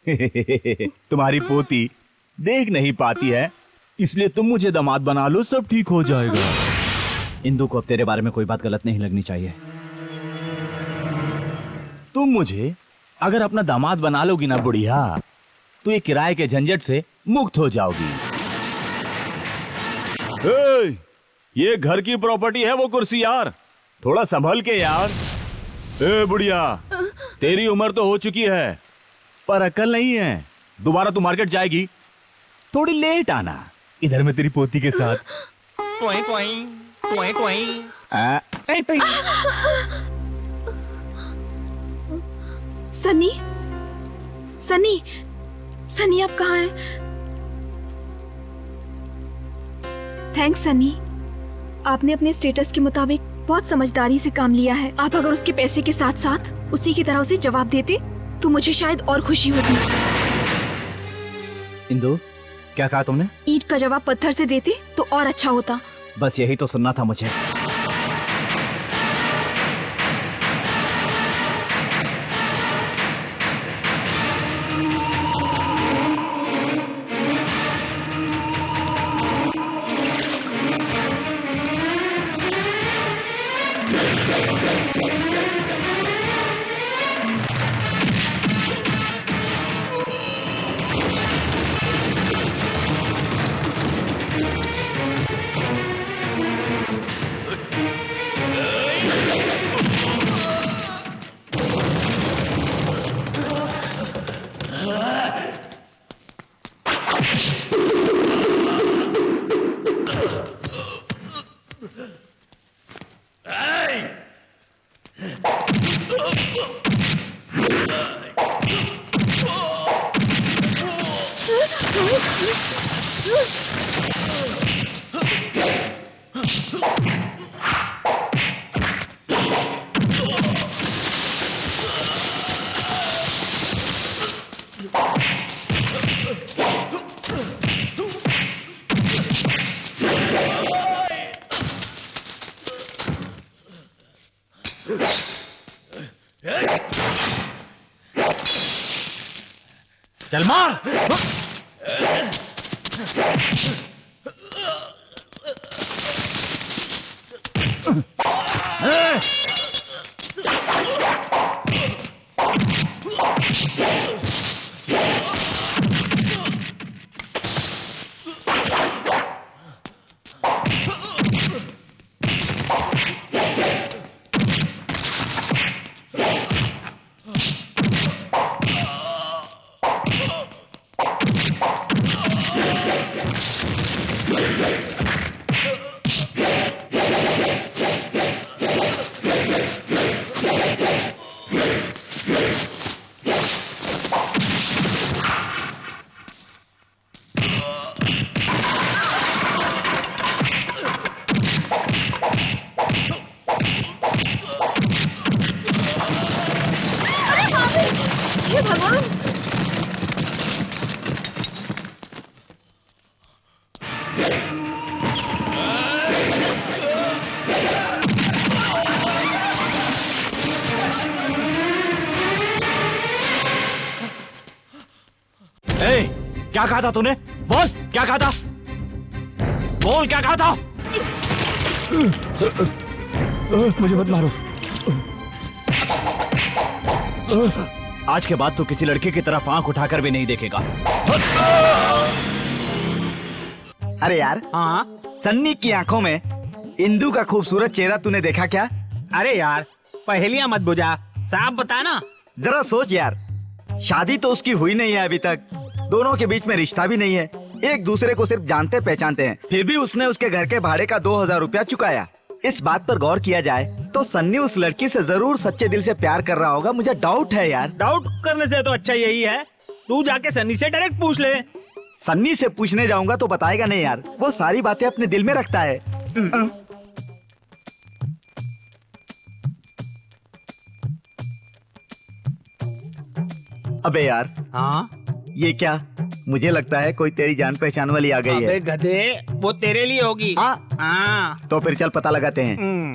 तुम्हारी पोती देख नहीं पाती है, इसलिए तुम मुझे दामाद बना लो, सब ठीक हो जाएगा। इंदु को अब तेरे बारे में कोई बात गलत नहीं लगनी चाहिए। तुम मुझे अगर अपना दामाद बना लोगी ना बुढ़िया, तो ये किराए के झंझट से मुक्त हो जाओगी। ये घर की प्रॉपर्टी है, वो कुर्सी यार, थोड़ा संभल के यार। ए बुढ़िया, तेरी उम्र तो हो चुकी है पर अकल नहीं है। दोबारा तू मार्केट जाएगी, थोड़ी लेट आना, इधर में तेरी पोती के साथ। कोई कोई कोई कोई। सनी, सनी, सनी आप कहाँ हैं? थैंक्स सनी, आपने अपने स्टेटस के मुताबिक बहुत समझदारी से काम लिया है। आप अगर उसके पैसे के साथ साथ उसी की तरह उसे जवाब देते तो मुझे शायद और खुशी होती। इंदु, क्या कहा तुमने? ईंट का जवाब पत्थर से देते तो और अच्छा होता। बस यही तो सुनना था मुझे। चल मार। हे भगवान! क्या कहा था तूने? बोल, क्या कहा था? बोल, क्या कहा था? मुझे मत मारो। आज के बाद तू किसी लड़के की तरफ आंख उठाकर भी नहीं देखेगा। अरे यार, हाँ सन्नी की आंखों में इंदु का खूबसूरत चेहरा तूने देखा क्या? अरे यार, पहेलियां मत बुझा, साफ बता ना। जरा सोच यार, शादी तो उसकी हुई नहीं है अभी तक, दोनों के बीच में रिश्ता भी नहीं है, एक दूसरे को सिर्फ जानते पहचानते हैं, फिर भी उसने उसके घर के भाड़े का 2000 रुपया चुकाया। इस बात पर गौर किया जाए तो सन्नी उस लड़की से जरूर सच्चे दिल से प्यार कर रहा होगा। मुझे डाउट है यार। डाउट करने से तो अच्छा यही है, तू जाके सन्नी से डायरेक्ट पूछ ले। सन्नी से पूछने जाऊंगा तो बताएगा नहीं यार, वो सारी बातें अपने दिल में रखता है। अबे यार, हाँ ये क्या? मुझे लगता है कोई तेरी जान पहचान वाली आ गई अबे है। गधे, वो तेरे लिए होगी। हाँ तो फिर चल पता लगाते हैं।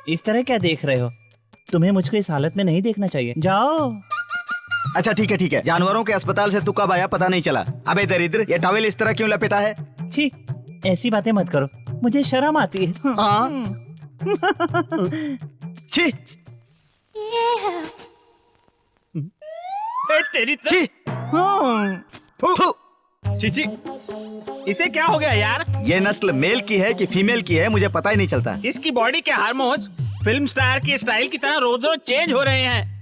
इस तरह क्या देख रहे हो? तुम्हें मुझको इस हालत में नहीं देखना चाहिए। जाओ। अच्छा ठीक है, जानवरों के अस्पताल से तू कब आया पता नहीं चला। अबे दरिद्र, ये टॉवेल इस तरह क्यों लपेटा है? छी, ऐसी बातें मत करो, मुझे शर्म आती है। हाँ। छी तेरी छी थू। चीची, इसे क्या हो गया यार? ये नस्ल मेल की है कि फीमेल की है मुझे पता ही नहीं चलता। इसकी बॉडी के हार्मोन्स फिल्म स्टार की स्टाइल की तरह रोज रोज चेंज हो रहे हैं।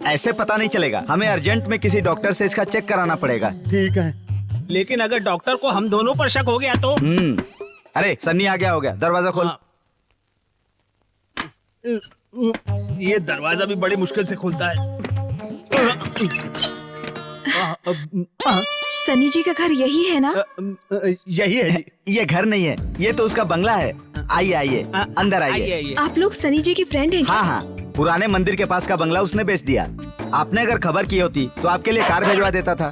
ऐसे पता नहीं चलेगा, हमें अर्जेंट में किसी डॉक्टर से इसका चेक कराना पड़ेगा। ठीक है, लेकिन अगर डॉक्टर को हम दोनों पर शक हो गया तो? अरे सन्नी आ गया होगा, दरवाजा खोल। हाँ। ये दरवाजा भी बड़ी मुश्किल से खुलता है। सनी जी का घर यही है ना? यही है जी। ये घर नहीं है, ये तो उसका बंगला है। आइए अंदर आइए। आप लोग सनी जी के फ्रेंड हैं क्या? हाँ, पुराने मंदिर के पास का बंगला उसने बेच दिया। आपने अगर खबर की होती तो आपके लिए कार भेजवा देता था।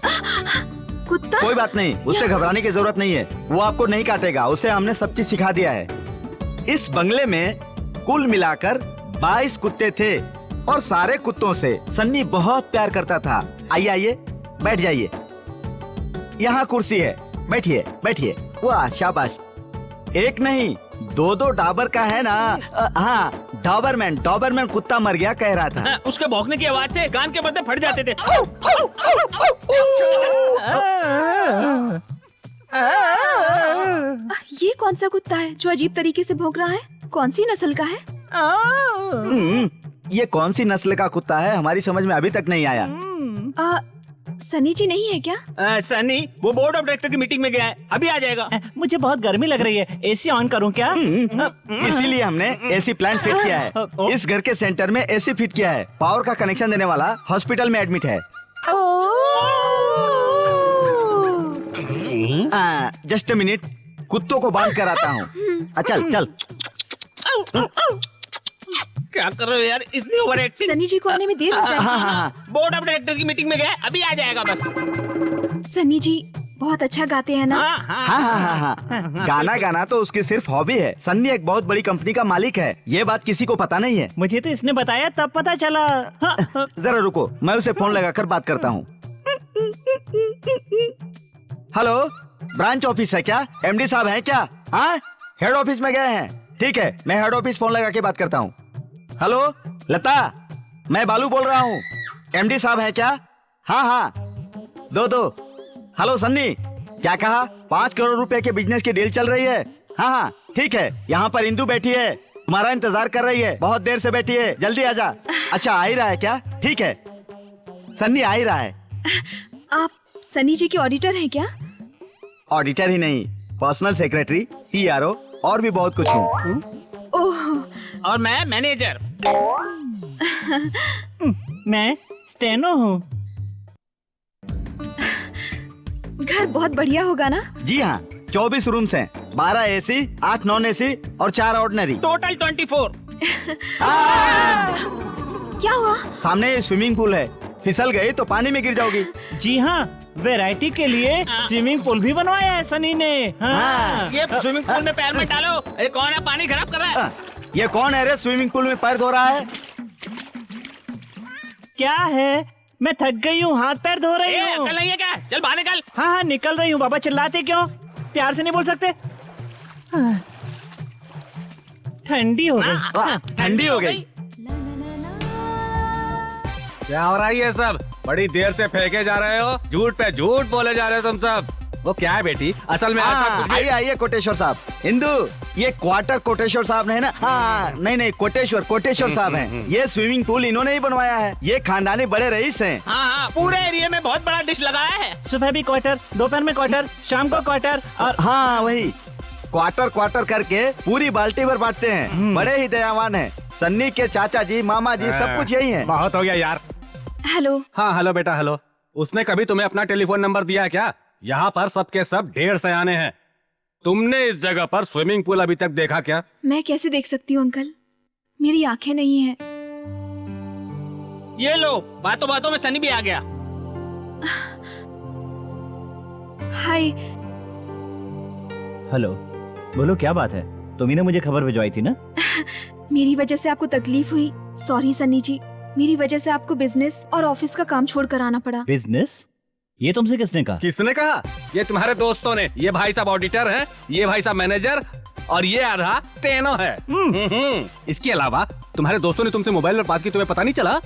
कुत्ता? कोई बात नहीं, उससे घबराने की जरूरत नहीं है, वो आपको नहीं काटेगा, उसे हमने सब चीज सिखा दिया है। इस बंगले में कुल मिलाकर 22 कुत्ते थे और सारे कुत्तों से सन्नी बहुत प्यार करता था। आइए बैठ जाइए, यहाँ कुर्सी है, बैठिए। वाह शाबाश। एक नहीं 2 डाबर का है ना। हाँ, डॉबरमैन कुत्ता मर गया कह रहा था। उसके भौंकने की आवाज से कान के पर्दे फट जाते थे। ये कौन सा कुत्ता है जो अजीब तरीके से भौंक रहा है? कौन सी नस्ल का है? ये कौन सी नस्ल का कुत्ता है हमारी समझ में अभी तक नहीं आया। सनी जी नहीं है क्या? सनी वो बोर्ड ऑफ डायरेक्टर की मीटिंग में गया है, अभी आ जाएगा। मुझे बहुत गर्मी लग रही है, एसी ऑन करूं क्या? इसीलिए हमने एसी प्लांट फिट किया है। इस घर के सेंटर में एसी फिट किया है। पावर का कनेक्शन देने वाला हॉस्पिटल में एडमिट है। जस्ट अ मिनट, कुत्तों को बांध कर आता हूँ। चल। क्या कर रहे हो यार, इतनी ओवर एक्टिंग। सनी जी को आने में देर हो जाएगी। हाँ। बोर्ड ऑफ डायरेक्टर की मीटिंग में गया, अभी आ जाएगा बस। सनी जी बहुत अच्छा गाते हैं ना? हाँ। गाना तो उसकी सिर्फ हॉबी है। सन्नी एक बहुत बड़ी कंपनी का मालिक है, ये बात किसी को पता नहीं है। मुझे तो इसने बताया तब पता चला। जरा रुको, मैं उसे फोन लगाकर बात करता हूँ। हेलो, ब्रांच ऑफिस है क्या? एमडी साहब हैं क्या? हाँ, हेड ऑफिस में गए हैं। ठीक है, मैं हेड ऑफिस फोन लगा के बात करता हूँ। हेलो लता, मैं बालू बोल रहा हूँ। एमडी साहब हैं क्या? हाँ, दो। हेलो सन्नी, क्या कहा? 5 करोड़ रुपए के बिजनेस की डील चल रही है। हाँ, ठीक है, यहाँ पर इंदू बैठी है, तुम्हारा इंतजार कर रही है, बहुत देर से बैठी है, जल्दी आजा। अच्छा, आ ही रहा है क्या? ठीक है, सन्नी आ ही रहा है। आप सनी जी के ऑडिटर हैं क्या? ऑडिटर ही नहीं, पर्सनल सेक्रेटरी, PRO और भी बहुत कुछ हूँ। ओह, और मैं मैनेजर। मैं स्टेनो हूँ। घर बहुत बढ़िया होगा ना? जी हाँ, 24 रूम्स हैं, 12 AC, 8 नॉन AC और 4 ऑर्डिनरी। टोटल 24। क्या हुआ? सामने स्विमिंग पूल है, फिसल गई तो पानी में गिर जाओगी। जी हाँ, वैरायटी के लिए स्विमिंग पूल भी बनवाया है सनी ने। ये स्विमिंग पूल में पैर मत डालो। अरे कौन है पानी खराब कर रहा है? ये कौन है रे स्विमिंग पूल में पैर धो रहा है? क्या है, मैं थक गई हूँ, हाथ पैर धो रही हूँ। अकल नहीं है क्या? चल बाहर निकल। हाँ, निकल रही हूँ। बाबा चिल्लाते क्यों? प्यार से नहीं बोल सकते? ठंडी हो गई। ठंडी हो गई। क्या हो रहा है ये सब? बड़ी देर से फेंके जा रहे हो, झूठ पे झूठ बोले जा रहे हो तुम सब। वो क्या है बेटी, असल में ऐसा कुछ भी- आइए कोटेश्वर साहब। इंदु, ये क्वार्टर कोटेश्वर साहब ने है ना? हाँ, नहीं कोटेश्वर साहब हैं। ये स्विमिंग पूल इन्होंने ही बनवाया है। ये खानदानी बड़े रईस हैं। हाँ, पूरे एरिया में बहुत बड़ा डिश लगाया है। सुबह भी क्वार्टर, दोपहर में क्वार्टर, शाम को क्वार्टर और हाँ वही क्वार्टर करके पूरी बाल्टी भर बांटते हैं। बड़े ही दयावान हैं। सन्नी के चाचा जी, मामा जी, सब कुछ यही है। बहुत हो गया यार। हेलो। हाँ हेलो बेटा, हेलो। उसने कभी तुम्हें अपना टेलीफोन नंबर दिया क्या? यहाँ पर सबके सब ढेर सयाने हैं। तुमने इस जगह पर स्विमिंग पूल अभी तक देखा क्या? मैं कैसे देख सकती हूँ अंकल, मेरी आंखें नहीं है। ये लो, बातों बातों में सनी भी आ गया। हाय। हेलो, बोलो क्या बात है? तुम्ही ने मुझे खबर भिजवाई थी ना? मेरी वजह से आपको तकलीफ हुई, सॉरी सन्नी जी। मेरी वजह से आपको बिजनेस और ऑफिस का काम छोड़कर आना पड़ा। बिजनेस? ये तुमसे किसने कहा? किसने कहा? ये तुम्हारे दोस्तों ने। ये भाई साहब ऑडिटर है, ये भाई साहब मैनेजर और ये आधा टेनो है। इसके अलावा तुम्हारे दोस्तों ने तुमसे मोबाइल पर बात की, तुम्हें पता नहीं चला?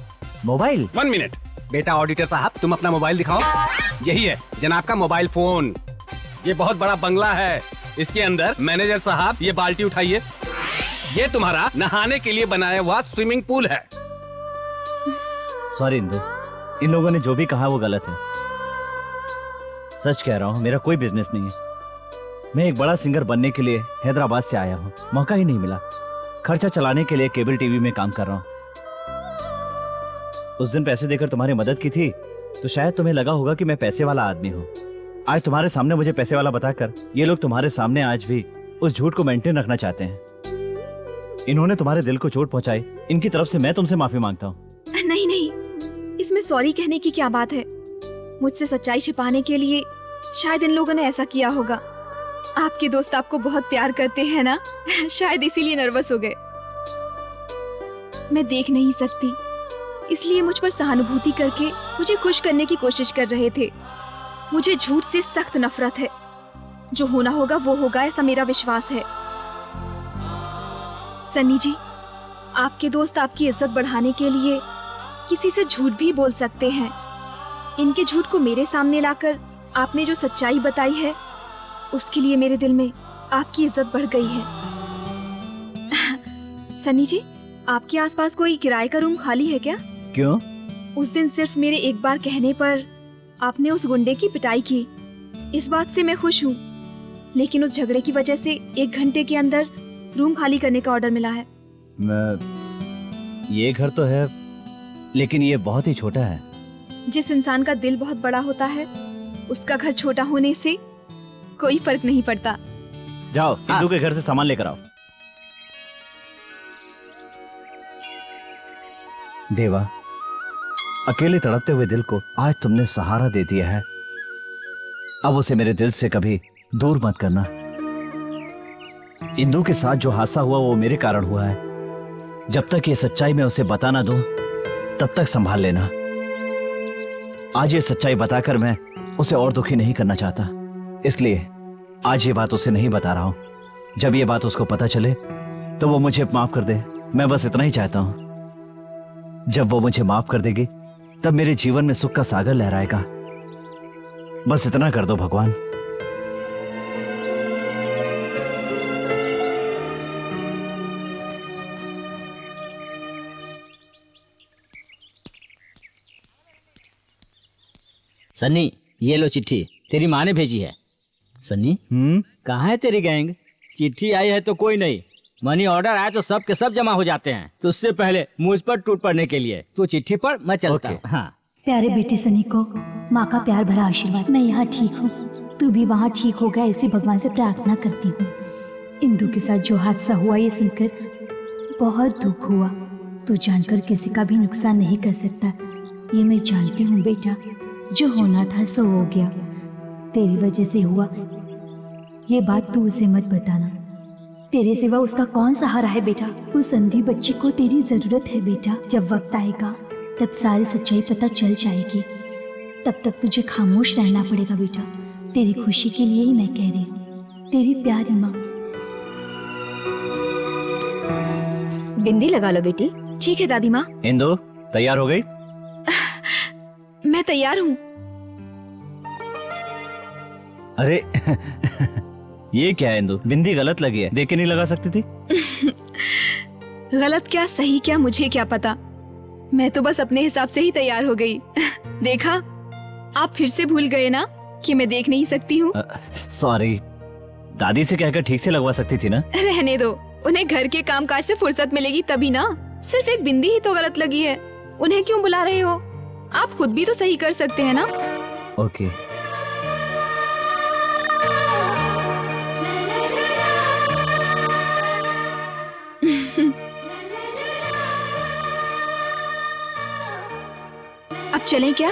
मोबाइल? 1 मिनट बेटा ऑडिटर साहब, तुम अपना मोबाइल दिखाओ। यही है जनाब का मोबाइल फोन। ये बहुत बड़ा बंगला है, इसके अंदर मैनेजर साहब ये बाल्टी उठाइए, ये तुम्हारा नहाने के लिए बनाया हुआ स्विमिंग पूल है। सॉरी इंदु, इन लोगों ने जो भी कहा वो गलत है। सच कह रहा हूँ, मेरा कोई बिजनेस नहीं है। मैं एक बड़ा सिंगर बनने के लिए हैदराबाद से आया हूँ, मौका ही नहीं मिला। खर्चा चलाने के लिए केबल टीवी में काम कर रहा हूँ। उस दिन पैसे देकर तुम्हारी मदद की थी तो शायद तुम्हें लगा होगा कि मैं पैसे वाला आदमी हूँ। आज तुम्हारे सामने मुझे पैसे वाला बताकर ये लोग तुम्हारे सामने आज भी उस झूठ को मेंटेन रखना चाहते हैं। इन्होंने तुम्हारे दिल को चोट पहुंचाई, इनकी तरफ से मैं तुमसे माफी मांगता हूँ। नहीं नहीं, इसमें सॉरी कहने की क्या बात है। मुझसे सच्चाई छिपाने के लिए शायद इन लोगों ने ऐसा किया होगा। आपके दोस्त आपको बहुत प्यार करते हैं ना, शायद इसीलिए नर्वस हो गए। मैं देख नहीं सकती, इसलिए मुझ पर सहानुभूति करके मुझे खुश करने की कोशिश कर रहे थे। मुझे झूठ से सख्त नफरत है। जो होना होगा वो होगा, ऐसा मेरा विश्वास है। सन्नी जी, आपके दोस्त आपकी इज्जत बढ़ाने के लिए किसी से झूठ भी बोल सकते हैं। इनके झूठ को मेरे सामने लाकर आपने जो सच्चाई बताई है, उसके लिए मेरे दिल में आपकी इज्जत बढ़ गई है। सन्नी जी, आपके आसपास कोई किराए का रूम खाली है क्या? क्यों? उस दिन सिर्फ मेरे एक बार कहने पर आपने उस गुंडे की पिटाई की। इस बात से मैं खुश हूँ, लेकिन उस झगड़े की वजह से 1 घंटे के अंदर रूम खाली करने का ऑर्डर मिला है। ये घर तो है, लेकिन ये बहुत ही छोटा है। जिस इंसान का दिल बहुत बड़ा होता है, उसका घर छोटा होने से कोई फर्क नहीं पड़ता। जाओ इंदु के घर से सामान लेकर आओ। देवा, अकेले तड़पते हुए दिल को आज तुमने सहारा दे दिया है। अब उसे मेरे दिल से कभी दूर मत करना। इंदु के साथ जो हादसा हुआ वो मेरे कारण हुआ है। जब तक ये सच्चाई मैं उसे बता ना दूं, तब तक संभाल लेना। आज ये सच्चाई बताकर मैं उसे और दुखी नहीं करना चाहता, इसलिए आज ये बात उसे नहीं बता रहा हूं। जब ये बात उसको पता चले तो वो मुझे माफ कर दे। मैं बस इतना ही चाहता हूं। जब वो मुझे माफ कर देगी तब मेरे जीवन में सुख का सागर लहराएगा। बस इतना कर दो भगवान। सन्नी, ये लो चिट्ठी, तेरी माँ ने भेजी है। सन्नी, कहाँ है तेरी गैंग? चिट्ठी आई है तो कोई नहीं, मनी ऑर्डर आया तो सब के सब जमा हो जाते हैं। तो उससे पहले मुझ पर टूट पड़ने के लिए तू चिट्ठी पढ़, मैं चलता हूँ। हाँ। प्यारे बेटे सनी को माँ का प्यार भरा आशीर्वाद। मैं यहाँ ठीक हूँ, तू भी वहाँ ठीक हो गया, इसी भगवान से प्रार्थना करती हूँ। इंदु के साथ जो हादसा हुआ ये सुनकर बहुत दुख हुआ। तू जानकर किसी का भी नुकसान नहीं कर सकता, ये मैं जानती हूँ बेटा। जो होना था सो हो गया, तेरी वजह से हुआ। ये बात तू उसे मत बताना, तेरे सिवा उसका कौन सहारा है बेटा। उस अंधी बच्ची को तेरी जरूरत है बेटा। जब वक्त आएगा तब सारी सच्चाई पता चल जाएगी, तब तक तुझे खामोश रहना पड़ेगा बेटा। तेरी खुशी के लिए ही मैं कह रही हूँ, तेरी प्यारी माँ। बिंदी लगा लो बेटी। ठीक है दादी माँ। इंदु तैयार हो गई? मैं तैयार हूँ। अरे ये क्या है इंदु, बिंदी गलत लगी है, देख के नहीं लगा सकती थी? गलत क्या सही क्या मुझे क्या पता, मैं तो बस अपने हिसाब से ही तैयार हो गई। देखा, आप फिर से भूल गए ना कि मैं देख नहीं सकती हूँ। सॉरी, दादी से कहकर ठीक से लगवा सकती थी ना। ओके। दो, उन्हें घर के कामकाज से फुर्सत मिलेगी तभी ना। सिर्फ एक बिंदी ही तो गलत लगी है, उन्हें क्यों बुला रहे हो? आप खुद भी तो सही कर सकते हैं ना। ओके। अब चलें क्या?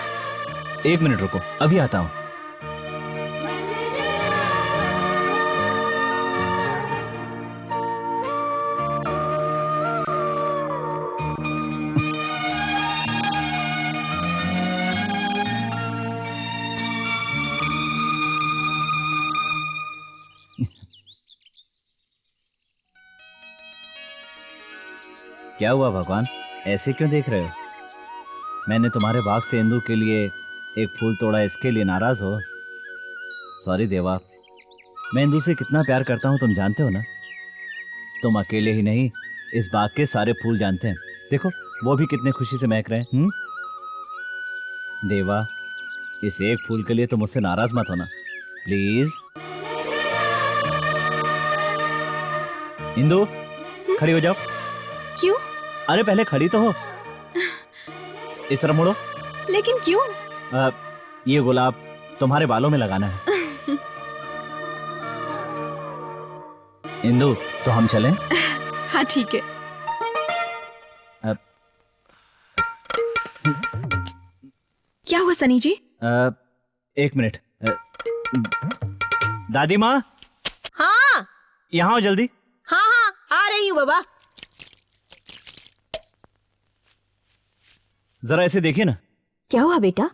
1 मिनट रुको, अभी आता हूँ। क्या हुआ भगवान, ऐसे क्यों देख रहे हो? मैंने तुम्हारे बाग से इंदु के लिए एक फूल तोड़ा, इसके लिए नाराज हो? सॉरी देवा, मैं इंदु से कितना प्यार करता हूँ तुम जानते हो ना। तुम अकेले ही नहीं, इस बाग के सारे फूल जानते हैं। देखो वो भी कितने खुशी से महक रहे हैं। देवा, इस एक फूल के लिए तुम मुझसे नाराज मत होना प्लीज। इंदु खड़ी हो जाओ। क्यों? अरे पहले खड़ी तो हो। इस तरफ मुड़ो। लेकिन क्यों? ये गुलाब तुम्हारे बालों में लगाना है। इंदु तो हम चलें? हाँ ठीक है। क्या हुआ सनी जी? एक मिनट। दादी माँ, हाँ यहाँ आओ जल्दी। हाँ हाँ आ रही हूँ बाबा। जरा ऐसे देखिए ना। क्या हुआ बेटा?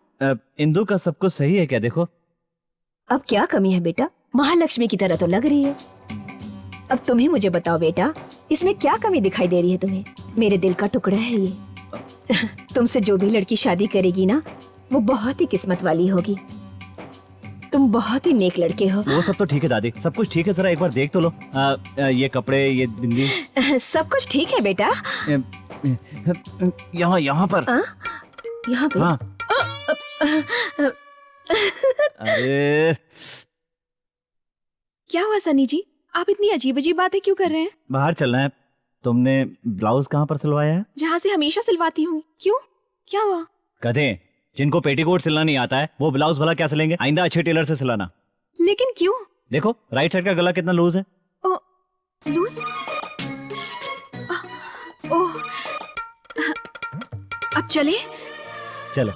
इंदु का सब कुछ सही है क्या? देखो। अब क्या कमी है बेटा? महालक्ष्मी की तरह तो लग रही है। अब तुम ही मुझे बताओ बेटा, इसमें क्या कमी दिखाई दे रही है तुम्हें? मेरे दिल का टुकड़ा है ये। तुमसे जो भी लड़की शादी करेगी ना, वो बहुत ही किस्मत वाली होगी। तुम बहुत ही नेक लड़के हो। वो सब तो ठीक है दादी, सब कुछ ठीक है। जरा एक बार देख तो लो। ये कपड़े, ये बिंदी। सब कुछ ठीक है बेटा। यहाँ पर। यहाँ पे। हाँ। अरे क्या हुआ सनी जी? आप इतनी अजीब अजीब बातें क्यों कर रहे हैं? बाहर चलना है। तुमने ब्लाउज कहाँ पर सिलवाया है? जहाँ से हमेशा सिलवाती हूँ। क्यों? क्या हुआ? गधे, जिनको पेटीकोट सिलना नहीं आता है वो ब्लाउज भला क्या सिलेंगे? आइंदा अच्छे टेलर से सिलाना। लेकिन क्यों? देखो राइट साइड का गला कितना लूज है। ओ, लूज? ओह, अब चले? चलो।